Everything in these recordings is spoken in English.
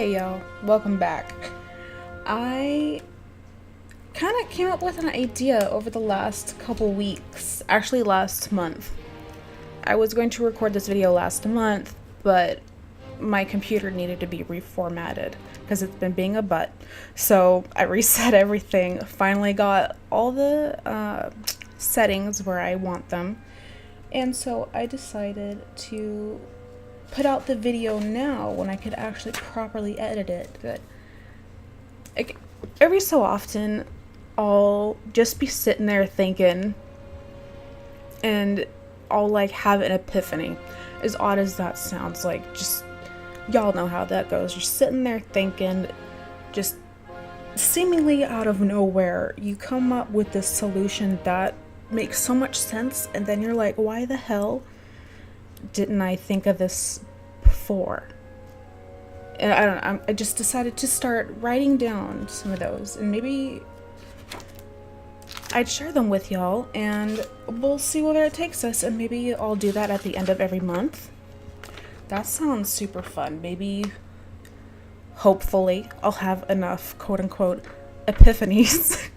Hey y'all, welcome back. I kind of came up with an idea over the last couple weeks, actually last month. I was going to record this video last month, but my computer needed to be reformatted because it's been being a butt. So I reset everything, finally got all the settings where I want them, and so I decided to put out the video now when I could actually properly edit it. But like, every so often I'll just be sitting there thinking and I'll like have an epiphany. As odd as that sounds, like, just y'all know how that goes. You're sitting there thinking, just seemingly out of nowhere you come up with this solution that makes so much sense, and then you're like, why the hell didn't I think of this before? And I don't know, I just decided to start writing down some of those, and maybe I'd share them with y'all, and we'll see where it takes us, and maybe I'll do that at the end of every month. That sounds super fun. Maybe, hopefully, I'll have enough quote-unquote epiphanies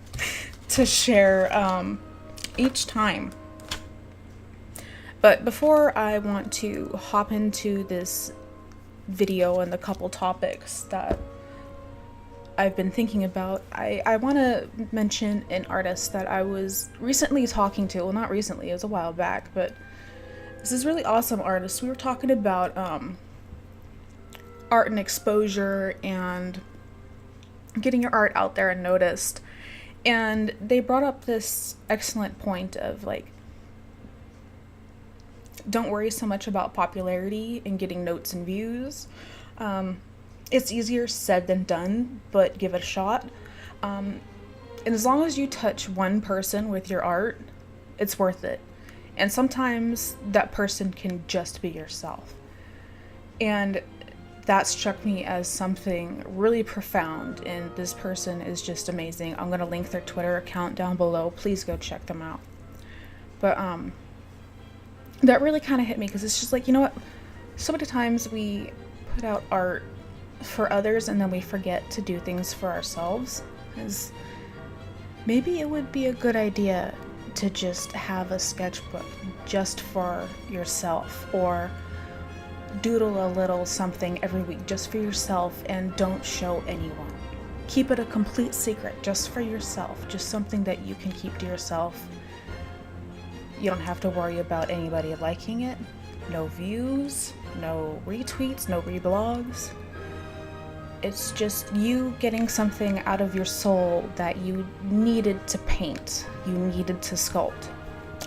to share each time. But before I want to hop into this video and the couple topics that I've been thinking about, I want to mention an artist that I was recently talking to. Well, not recently, it was a while back, but this is really awesome artist. We were talking about art and exposure and getting your art out there and noticed. And they brought up this excellent point of, like, don't worry so much about popularity and getting notes and views. It's easier said than done, but give it a shot. And as long as you touch one person with your art, it's worth it. And sometimes that person can just be yourself. And that struck me as something really profound, and this person is just amazing. I'm going to link their Twitter account down below. Please go check them out. But that really kind of hit me, because it's just like, you know what? So many times we put out art for others and then we forget to do things for ourselves. Because maybe it would be a good idea to just have a sketchbook just for yourself, or doodle a little something every week just for yourself, and don't show anyone. Keep it a complete secret just for yourself, just something that you can keep to yourself. You don't have to worry about anybody liking it. No views, no retweets, no reblogs. It's just you getting something out of your soul that you needed to paint, you needed to sculpt.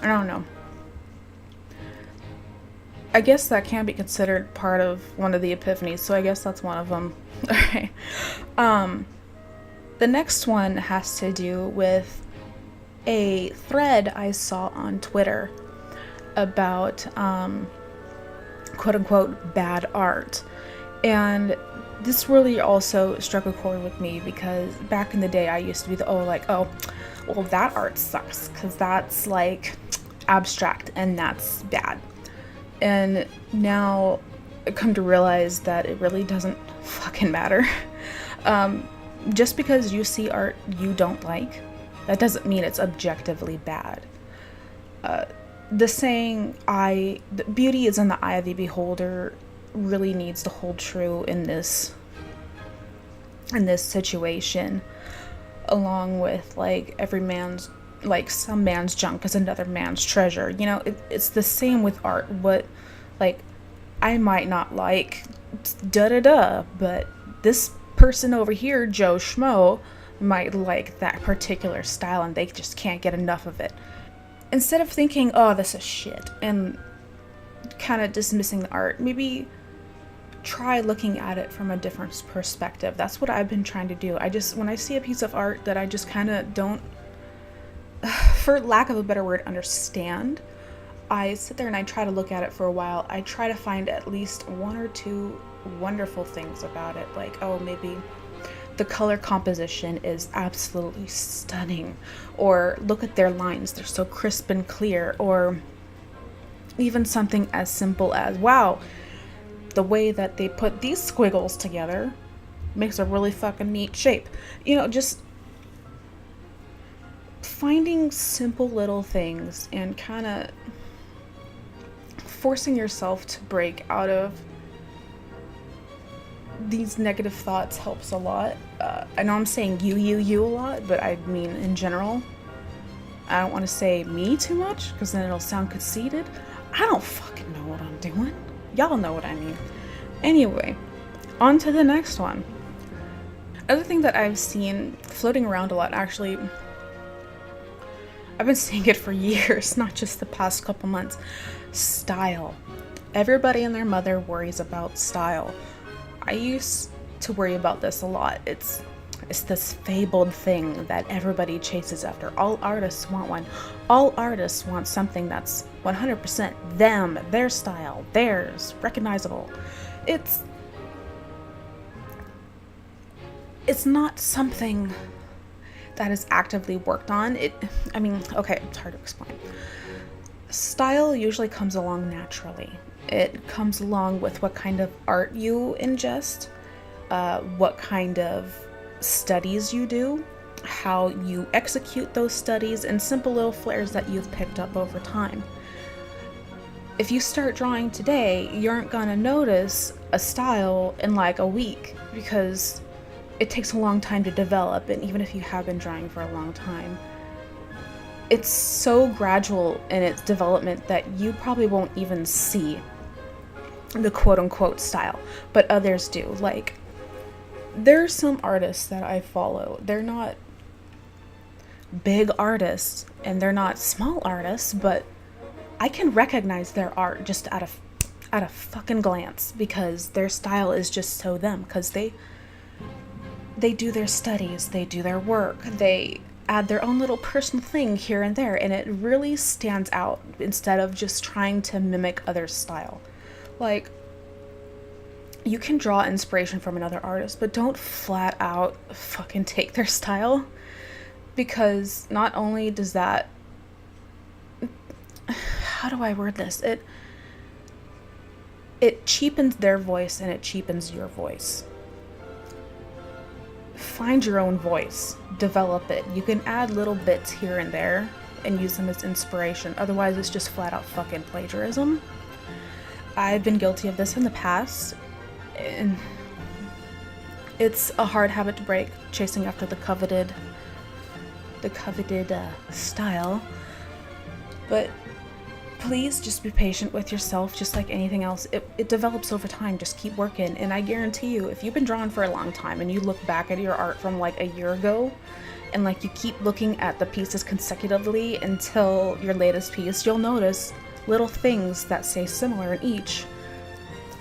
I don't know. I guess that can be considered part of one of the epiphanies, so I guess that's one of them. Okay. The next one has to do with a thread I saw on Twitter about quote-unquote bad art. And this really also struck a chord with me, because back in the day I used to be well, that art sucks because that's like abstract and that's bad. And now I come to realize that it really doesn't fucking matter. Just because you see art you don't like, that doesn't mean it's objectively bad. The saying, beauty is in the eye of the beholder, really needs to hold true in this situation, along with, like, some man's junk is another man's treasure. You know, it's the same with art. What, like, I might not like but this person over here, Joe Schmo, might like that particular style and they just can't get enough of it. Instead of thinking, oh, this is shit, and kind of dismissing the art, maybe try looking at it from a different perspective. That's what I've been trying to do. When I see a piece of art that I just kind of don't, for lack of a better word, understand, I sit there and I try to look at it for a while. I try to find at least one or two wonderful things about it, like, oh, maybe the color composition is absolutely stunning, or look at their lines, they're so crisp and clear, or even something as simple as, wow, the way that they put these squiggles together makes a really fucking neat shape. You know, just finding simple little things and kind of forcing yourself to break out of these negative thoughts helps a lot. I know I'm saying you a lot, but I mean in general. I don't want to say me too much because then it'll sound conceited. I don't fucking know what I'm doing. Y'all know what I mean. Anyway, on to the next one. Other thing that I've seen floating around a lot, actually, I've been seeing it for years, not just the past couple months. Style. Everybody and their mother worries about style. I used to worry about this a lot. It's this fabled thing that everybody chases after. All artists want one. All artists want something that's 100% them, their style, theirs, recognizable. It's not something that is actively worked on. Okay, it's hard to explain. Style usually comes along naturally. It comes along with what kind of art you ingest, what kind of studies you do, how you execute those studies, and simple little flares that you've picked up over time. If you start drawing today, you aren't gonna notice a style in like a week because it takes a long time to develop, and even if you have been drawing for a long time, it's so gradual in its development that you probably won't even see the quote-unquote style, but others do. Like, there are some artists that I follow. They're not big artists and they're not small artists, but I can recognize their art just at a fucking glance because their style is just so them, because they do their studies, they do their work, they add their own little personal thing here and there, and it really stands out instead of just trying to mimic other style. Like, you can draw inspiration from another artist, but don't flat out fucking take their style, because not only does that, how do I word this? It cheapens their voice and it cheapens your voice. Find your own voice, develop it. You can add little bits here and there and use them as inspiration. Otherwise, it's just flat out fucking plagiarism. I've been guilty of this in the past, and it's a hard habit to break, chasing after the coveted style. But please just be patient with yourself, just like anything else. It develops over time. Just keep working, and I guarantee you, if you've been drawing for a long time and you look back at your art from like a year ago, and like you keep looking at the pieces consecutively until your latest piece, you'll notice little things that say similar in each,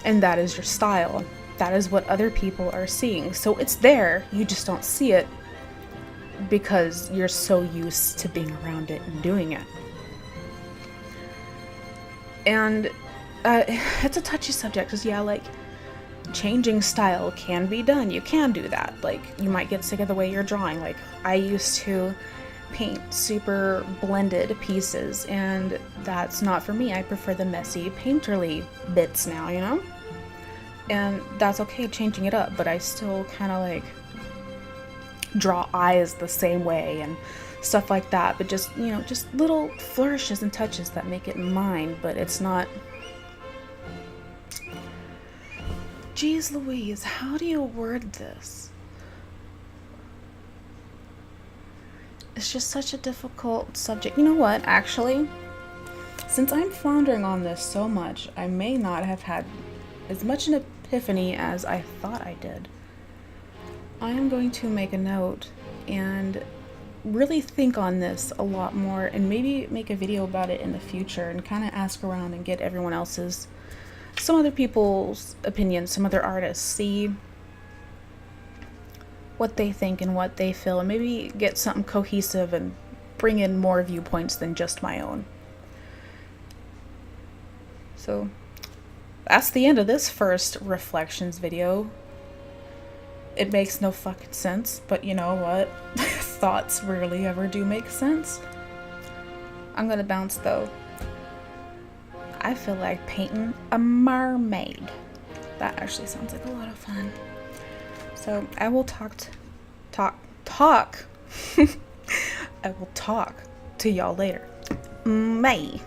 and that is your style. That is what other people are seeing. So it's there, you just don't see it because you're so used to being around it and doing it. And it's a touchy subject because, yeah, like, changing style can be done. You can do that. Like, you might get sick of the way you're drawing. Like, I used to paint super blended pieces, and that's not for me. I prefer the messy, painterly bits now, you know? And that's okay, changing it up, but I still kind of, like, draw eyes the same way and stuff like that, but just, you know, just little flourishes and touches that make it mine, but it's not... Jeez Louise, how do you word this? It's just such a difficult subject. You know what, actually, since I'm floundering on this so much, I may not have had as much an epiphany as I thought I did. I am going to make a note and really think on this a lot more, and maybe make a video about it in the future and kind of ask around and get everyone else's, some other people's opinions, some other artists, see what they think and what they feel, and maybe get something cohesive and bring in more viewpoints than just my own. So that's the end of this first reflections video. It makes no fucking sense, but you know what? Thoughts rarely ever do make sense. I'm gonna bounce though. I feel like painting a mermaid. That actually sounds like a lot of fun. So I will talk I will talk to y'all later. Bye.